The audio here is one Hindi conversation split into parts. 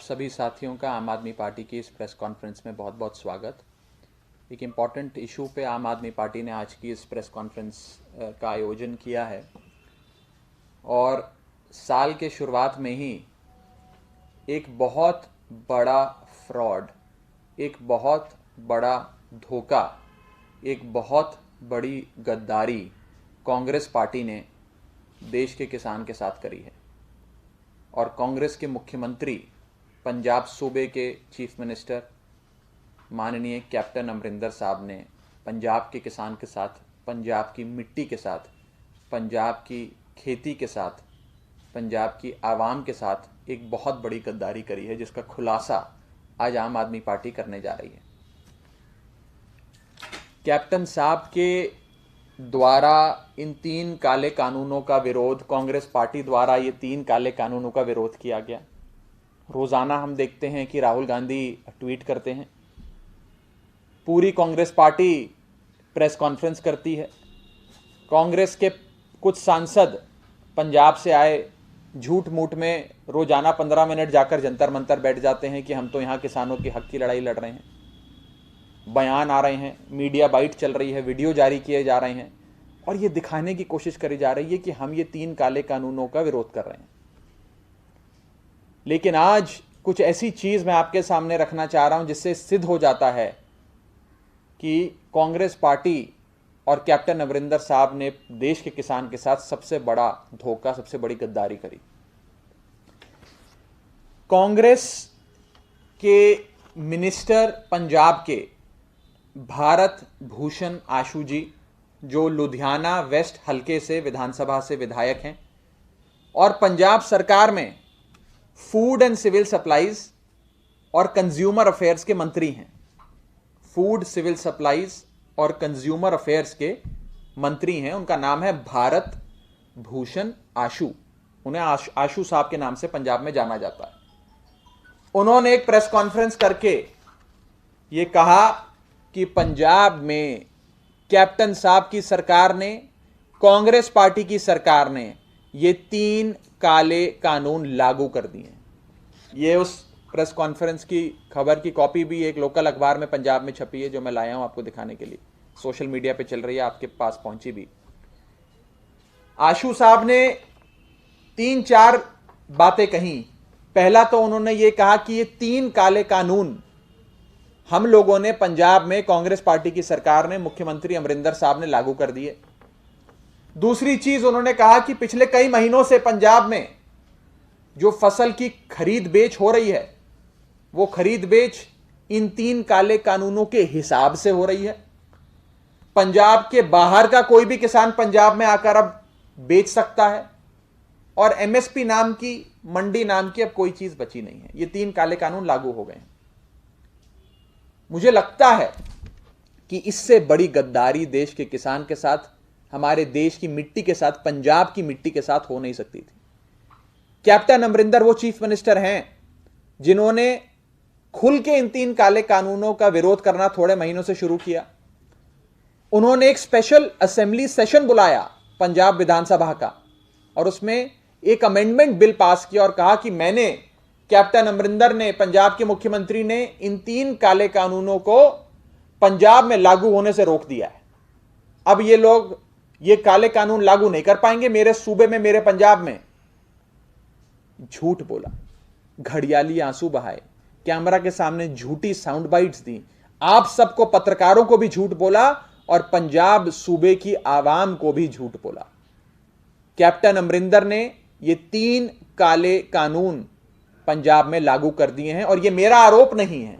सभी साथियों का आम आदमी पार्टी की इस प्रेस कॉन्फ्रेंस में बहुत बहुत स्वागत। एक इम्पॉर्टेंट इशू पे आम आदमी पार्टी ने आज की इस प्रेस कॉन्फ्रेंस का आयोजन किया है और साल के शुरुआत में ही एक बहुत बड़ा फ्रॉड, एक बहुत बड़ा धोखा, एक बहुत बड़ी गद्दारी कांग्रेस पार्टी ने देश के किसान के साथ करी है। और कांग्रेस के मुख्यमंत्री, पंजाब सूबे के चीफ मिनिस्टर माननीय कैप्टन अमरिंदर साहब ने पंजाब के किसान के साथ, पंजाब की मिट्टी के साथ, पंजाब की खेती के साथ, पंजाब की आवाम के साथ एक बहुत बड़ी गद्दारी करी है, जिसका खुलासा आज आम आदमी पार्टी करने जा रही है। कैप्टन साहब के द्वारा इन 3 काले कानूनों का विरोध, कांग्रेस पार्टी द्वारा ये 3 काले कानूनों का विरोध किया गया। रोज़ाना हम देखते हैं कि राहुल गांधी ट्वीट करते हैं, पूरी कांग्रेस पार्टी प्रेस कॉन्फ्रेंस करती है, कांग्रेस के कुछ सांसद पंजाब से आए झूठ मूठ में रोज़ाना 15 मिनट जाकर जंतर मंतर बैठ जाते हैं कि हम तो यहाँ किसानों के हक की लड़ाई लड़ रहे हैं। बयान आ रहे हैं, मीडिया बाइट चल रही है, वीडियो जारी किए जा रहे हैं और ये दिखाने की कोशिश करी जा रही है कि हम ये 3 काले कानूनों का विरोध कर रहे हैं। लेकिन आज कुछ ऐसी चीज़ मैं आपके सामने रखना चाह रहा हूं जिससे सिद्ध हो जाता है कि कांग्रेस पार्टी और कैप्टन अमरिंदर साहब ने देश के किसान के साथ सबसे बड़ा धोखा, सबसे बड़ी गद्दारी करी। कांग्रेस के मिनिस्टर पंजाब के भारत भूषण आशू जी, जो लुधियाना वेस्ट हलके से विधानसभा से विधायक हैं और पंजाब सरकार में फूड एंड सिविल सप्लाईज और कंज्यूमर अफेयर्स के मंत्री हैं। फूड, सिविल सप्लाईज और कंज्यूमर अफेयर्स के मंत्री हैं। उनका नाम है भारत भूषण आशू। उन्हें आशू साहब के नाम से पंजाब में जाना जाता है। उन्होंने एक प्रेस कॉन्फ्रेंस करके ये कहा कि पंजाब में कैप्टन साहब की सरकार ने, कांग्रेस पार्टी की सरकार ने ये 3 काले कानून लागू कर दिए हैं। ये उस प्रेस कॉन्फ्रेंस की खबर की कॉपी भी एक लोकल अखबार में पंजाब में छपी है, जो मैं लाया हूं आपको दिखाने के लिए। सोशल मीडिया पे चल रही है, आपके पास पहुंची भी। आशू साहब ने 3-4 बातें कही। पहला तो उन्होंने ये कहा कि ये 3 काले कानून हम लोगों ने पंजाब में, कांग्रेस पार्टी की सरकार ने, मुख्यमंत्री अमरिंदर साहब ने लागू कर दिए। दूसरी चीज उन्होंने कहा कि पिछले कई महीनों से पंजाब में जो फसल की खरीद बेच हो रही है, वो खरीद बेच इन 3 काले कानूनों के हिसाब से हो रही है। पंजाब के बाहर का कोई भी किसान पंजाब में आकर अब बेच सकता है और एमएसपी नाम की, मंडी नाम की अब कोई चीज बची नहीं है। ये 3 काले कानून लागू हो गए हैं। मुझे लगता है कि इससे बड़ी गद्दारी देश के किसान के साथ, हमारे देश की मिट्टी के साथ, पंजाब की मिट्टी के साथ हो नहीं सकती थी। कैप्टन अमरिंदर वो चीफ मिनिस्टर हैं जिन्होंने खुल के इन 3 काले कानूनों का विरोध करना थोड़े महीनों से शुरू किया। उन्होंने एक स्पेशल असेंबली सेशन बुलाया पंजाब विधानसभा का और उसमें एक अमेंडमेंट बिल पास किया और कहा कि मैंने, कैप्टन अमरिंदर ने, पंजाब के मुख्यमंत्री ने इन 3 काले कानूनों को पंजाब में लागू होने से रोक दिया है। अब ये लोग ये काले कानून लागू नहीं कर पाएंगे मेरे सूबे में, मेरे पंजाब में। झूठ बोला, घड़ियाली आंसू बहाए, कैमरा के सामने झूठी साउंड बाइट्स दी, आप सबको, पत्रकारों को भी झूठ बोला और पंजाब सूबे की आवाम को भी झूठ बोला। कैप्टन अमरिंदर ने ये 3 काले कानून पंजाब में लागू कर दिए हैं और ये मेरा आरोप नहीं है।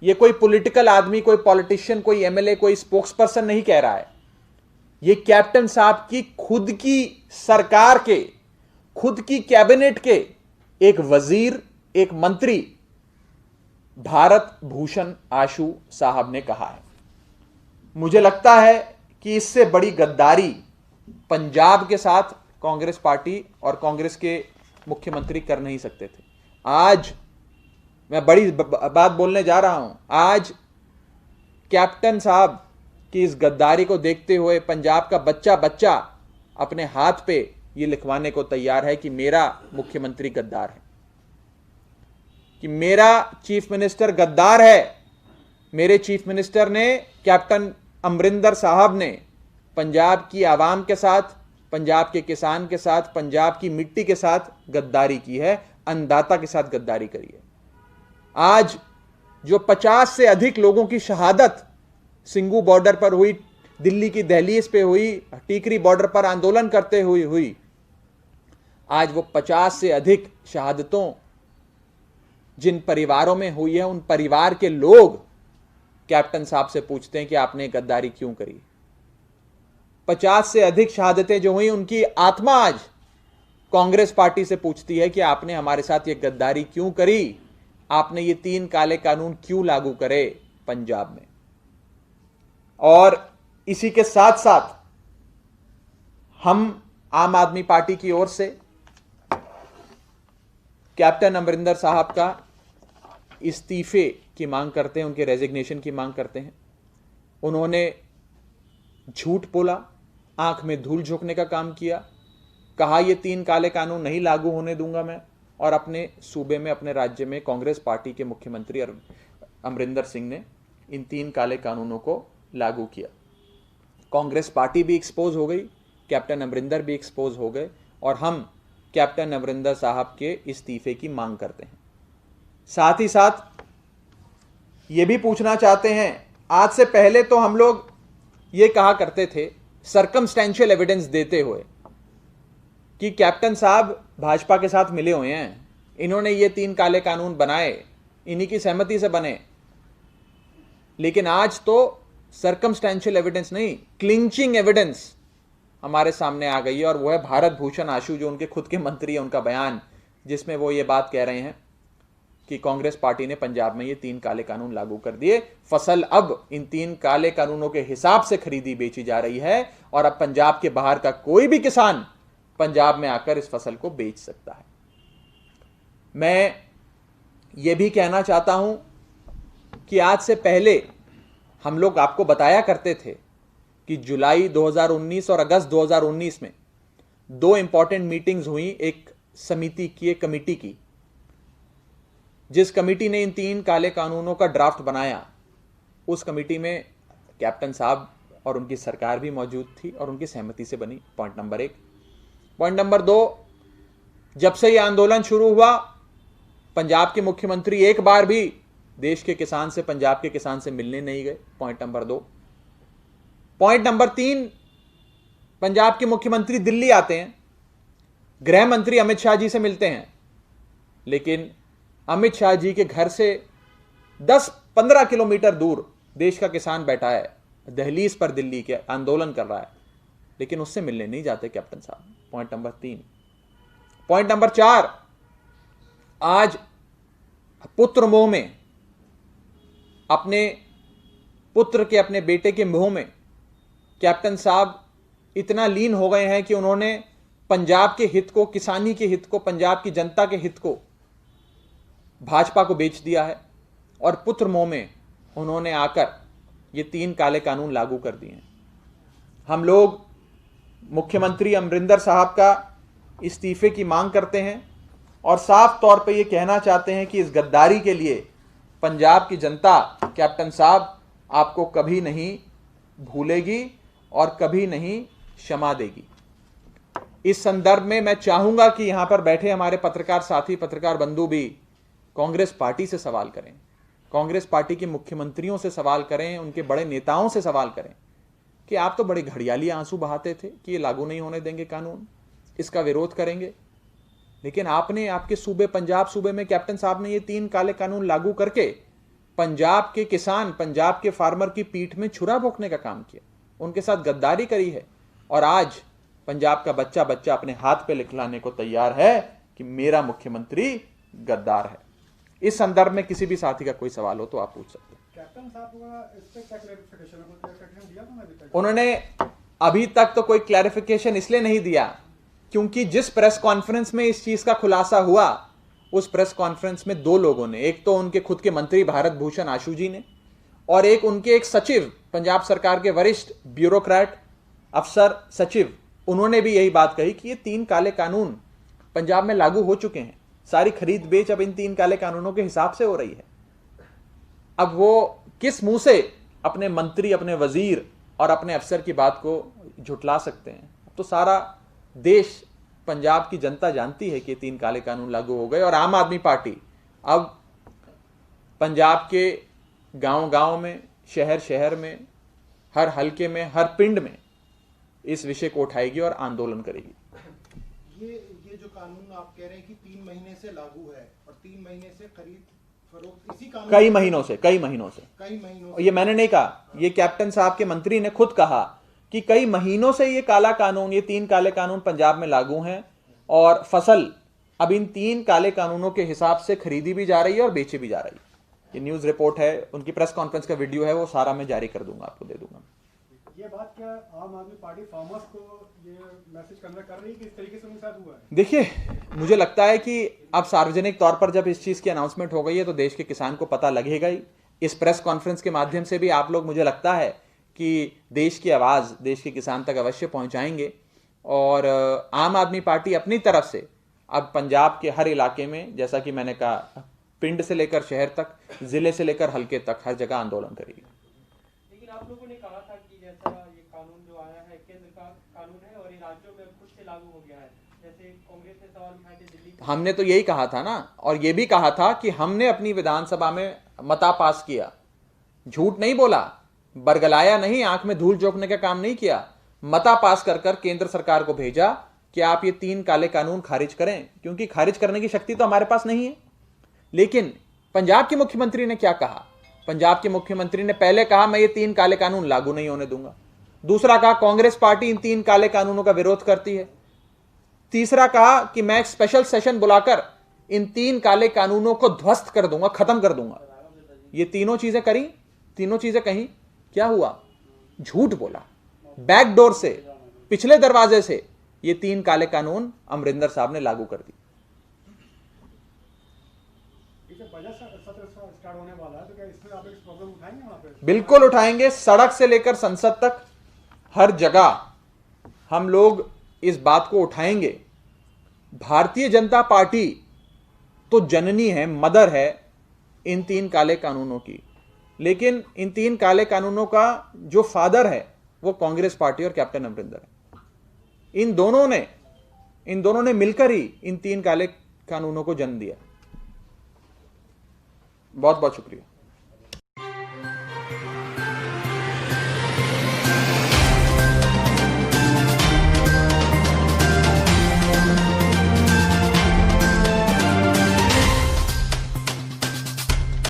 ये कोई पॉलिटिकल आदमी, कोई पॉलिटिशियन, कोई एमएलए, कोई स्पोक्स पर्सन नहीं कह रहा है। ये कैप्टन साहब की खुद की सरकार के, खुद की कैबिनेट के एक वजीर, एक मंत्री भारत भूषण आशू साहब ने कहा है। मुझे लगता है कि इससे बड़ी गद्दारी पंजाब के साथ कांग्रेस पार्टी और कांग्रेस के मुख्यमंत्री कर नहीं सकते थे। आज मैं बड़ी बात बोलने जा रहा हूं। आज कैप्टन साहब की इस गद्दारी को देखते हुए पंजाब का बच्चा बच्चा अपने हाथ पे ये लिखवाने को तैयार है कि मेरा मुख्यमंत्री गद्दार है। कि मेरा चीफ मिनिस्टर गद्दार है। मेरे चीफ मिनिस्टर ने, कैप्टन अमरिंदर साहब ने पंजाब की आवाम के साथ, पंजाब के किसान के साथ, पंजाब की मिट्टी के साथ गद्दारी की है, अन्नदाता के साथ गद्दारी करी है। आज जो 50 से अधिक लोगों की शहादत सिंगू बॉर्डर पर हुई, दिल्ली की दहलीज पे हुई, टीकरी बॉर्डर पर आंदोलन करते हुए हुई, आज वो 50 से अधिक शहादतों जिन परिवारों में हुई है, उन परिवार के लोग कैप्टन साहब से पूछते हैं कि आपने गद्दारी क्यों करी। 50 से अधिक शहादतें जो हुई, उनकी आत्मा आज कांग्रेस पार्टी से पूछती है कि आपने हमारे साथ ये गद्दारी क्यों करी, आपने ये 3 काले कानून क्यों लागू करे पंजाब में। और इसी के साथ साथ हम आम आदमी पार्टी की ओर से कैप्टन अमरिंदर साहब का इस्तीफे की मांग करते हैं, उनके रेजिग्नेशन की मांग करते हैं। उन्होंने झूठ बोला, आंख में धूल झोंकने का काम किया, कहा ये 3 काले कानून नहीं लागू होने दूंगा मैं, और अपने सूबे में, अपने राज्य में कांग्रेस पार्टी के मुख्यमंत्री अमरिंदर सिंह ने इन 3 काले कानूनों को लागू किया। कांग्रेस पार्टी भी एक्सपोज हो गई, कैप्टन अमरिंदर भी एक्सपोज हो गए, और हम कैप्टन अमरिंदर साहब के इस्तीफे की मांग करते हैं। साथ ही साथ ये भी पूछना चाहते हैं, आज से पहले तो हम लोग ये कहा करते थे सर्कमस्टेंशियल एविडेंस देते हुए कि कैप्टन साहब भाजपा के साथ मिले हुए हैं, इन्होंने ये 3 काले कानून बनाए, इन्हीं की सहमति से बने। लेकिन आज तो सर्कमस्टेंशियल एविडेंस नहीं, क्लिंचिंग एविडेंस हमारे सामने आ गई है, और वो है भारत भूषण आशु, जो उनके खुद के मंत्री है, उनका बयान, जिसमें वो ये बात कह रहे हैं कि कांग्रेस पार्टी ने पंजाब में ये 3 काले कानून लागू कर दिए, फसल अब इन 3 काले कानूनों के हिसाब से खरीदी बेची जा रही है, और अब पंजाब के बाहर का कोई भी किसान पंजाब में आकर इस फसल को बेच सकता है। मैं ये भी कहना चाहता हूं कि आज से पहले हम लोग आपको बताया करते थे कि जुलाई 2019 और अगस्त 2019 में 2 इंपॉर्टेंट मीटिंग्स हुई, एक समिति की, एक कमेटी की, जिस कमेटी ने इन 3 काले कानूनों का ड्राफ्ट बनाया। उस कमेटी में कैप्टन साहब और उनकी सरकार भी मौजूद थी, और उनकी सहमति से बनी। Point number 1। पॉइंट नंबर 2, जब से यह आंदोलन शुरू हुआ, पंजाब के मुख्यमंत्री एक बार भी देश के किसान से, पंजाब के किसान से मिलने नहीं गए। Point number 2। Point number 3, Punjab के मुख्यमंत्री दिल्ली आते हैं, गृह मंत्री अमित शाह जी से मिलते हैं, लेकिन अमित शाह जी के घर से 10-15 किलोमीटर दूर देश का किसान बैठा है, दहलीज पर दिल्ली के आंदोलन कर रहा है, लेकिन उससे मिलने नहीं जाते कैप्टन साहब। Point number 3। पॉइंट नंबर 4, आज पुत्र मोह में, अपने पुत्र के, अपने बेटे के मोह में कैप्टन साहब इतना लीन हो गए हैं कि उन्होंने पंजाब के हित को, किसानी के हित को, पंजाब की जनता के हित को भाजपा को बेच दिया है, और पुत्र मोह में उन्होंने आकर ये 3 काले कानून लागू कर दिए हैं। हम लोग मुख्यमंत्री अमरिंदर साहब का इस्तीफे की मांग करते हैं, और साफ तौर पे ये कहना चाहते हैं कि इस गद्दारी के लिए पंजाब की जनता कैप्टन साहब आपको कभी नहीं भूलेगी और कभी नहीं क्षमा देगी। इस संदर्भ में मैं चाहूंगा कि यहां पर बैठे हमारे पत्रकार साथी, पत्रकार बंधु भी कांग्रेस पार्टी से सवाल करें, कांग्रेस पार्टी के मुख्यमंत्रियों से सवाल करें, उनके बड़े नेताओं से सवाल करें कि आप तो बड़े घड़ियाली आंसू बहाते थे कि ये लागू नहीं होने देंगे कानून, इसका विरोध करेंगे, लेकिन आपने, आपके सूबे, पंजाब सूबे में कैप्टन साहब ने ये 3 काले कानून लागू करके पंजाब के किसान, पंजाब के फार्मर की पीठ में छुरा भोंकने का काम किया, उनके साथ गद्दारी करी है, और आज पंजाब का बच्चा बच्चा अपने हाथ पे लिखलाने को तैयार है कि मेरा मुख्यमंत्री गद्दार है। इस संदर्भ में किसी भी साथी का कोई सवाल हो तो आप पूछ सकते हैं। कैप्टन साहब का इस पे क्या क्लैरिफिकेशन दिया था? अभी तक उन्होंने अभी तक तो कोई क्लैरिफिकेशन इसलिए नहीं दिया क्योंकि जिस प्रेस कॉन्फ्रेंस में इस चीज का खुलासा हुआ, उस प्रेस कॉन्फ्रेंस में 2 लोगों ने, एक तो उनके खुद के मंत्री भारत भूषण आशु जी ने, और एक उनके एक सचिव, पंजाब सरकार के वरिष्ठ ब्यूरोक्रेट अफसर सचिव, उन्होंने भी यही बात कही कि ये 3 काले कानून पंजाब में लागू हो चुके हैं। सारी खरीद बेच अब इन 3 काले कानूनों के हिसाब से हो रही है। अब वो किस मुंह से अपने मंत्री, अपने वजीर और अपने अफसर की बात को झुटला सकते हैं? तो सारा देश, पंजाब की जनता जानती है कि 3 काले कानून लागू हो गए और आम आदमी पार्टी अब पंजाब के गांव-गांव में, शहर-शहर में, हर हलके में, हर पिंड में इस विषय को उठाएगी और आंदोलन करेगी। ये जो कानून आप कह रहे हैं कि 3 महीने से लागू है और 3 महीने से खरीद फरोख्त इसी कानून कई महीनों से ये मैंने नहीं कहा, ये कैप्टन साहब के मंत्री ने खुद कहा कि कई महीनों से ये काला कानून, ये 3 काले कानून पंजाब में लागू हैं और फसल अब इन 3 काले कानूनों के हिसाब से खरीदी भी जा रही है और बेची भी जा रही है। ये न्यूज रिपोर्ट है, उनकी प्रेस कॉन्फ्रेंस का वीडियो है, वो सारा मैं जारी कर दूंगा, आपको दे दूंगा। ये बात क्या आम आदमी पार्टी फार्मर्स को ये मैसेज कन्वे कर रही है कि इस तरीके से उनके साथ हुआ है? देखिए, मुझे लगता है कि अब सार्वजनिक तौर पर जब इस चीज की अनाउंसमेंट हो गई है तो देश के किसान को पता लगेगा ही। इस प्रेस कॉन्फ्रेंस के माध्यम से भी आप लोग, मुझे लगता है कि देश की आवाज देश के किसान तक अवश्य पहुंचाएंगे और आम आदमी पार्टी अपनी तरफ से अब पंजाब के हर इलाके में, जैसा कि मैंने कहा, पिंड से लेकर शहर तक, जिले से लेकर हल्के तक, हर जगह आंदोलन करेगी। लेकिन आप लोगों ने कहा था कि जैसा ये कानून जो आया है केंद्र का कानून है और ये राज्यों में खुद से लागू हो गया है, जैसे कांग्रेस ने सवाल उठाए थे दिल्ली। हमने तो यही कहा था ना, और ये भी कहा था कि हमने अपनी विधानसभा में मता पास किया, झूठ नहीं बोला, बरगलाया नहीं, आंख में धूल झोंकने का काम नहीं किया, मता पास कर केंद्र सरकार को भेजा कि आप ये 3 काले कानून खारिज करें, क्योंकि खारिज करने की शक्ति तो हमारे पास नहीं है। लेकिन पंजाब के मुख्यमंत्री ने क्या कहा? पंजाब के मुख्यमंत्री ने पहले कहा मैं ये 3 काले कानून लागू नहीं होने दूंगा। दूसरा कहा कांग्रेस पार्टी इन 3 काले कानूनों का विरोध करती है। तीसरा कहा कि मैं एक स्पेशल सेशन बुलाकर इन 3 काले कानूनों को ध्वस्त कर दूंगा, खत्म कर दूंगा। ये तीनों चीजें करी, तीनों चीजें कहीं, क्या हुआ? झूठ बोला, बैकडोर से, पिछले दरवाजे से ये 3 काले कानून अमरिंदर साहब ने लागू कर दी। बजट सत्र स्टार्ट होने वाला है तो क्या इसमें आप एक प्रॉब्लम उठाएंगे वहां पे? बिल्कुल उठाएंगे, सड़क से लेकर संसद तक हर जगह हम लोग इस बात को उठाएंगे। भारतीय जनता पार्टी तो जननी है, मदर है इन 3 काले कानूनों की, लेकिन इन 3 काले कानूनों का जो फादर है वो कांग्रेस पार्टी और कैप्टन अमरिंदर है। इन दोनों ने मिलकर ही इन 3 काले कानूनों को जन्म दिया। बहुत बहुत शुक्रिया।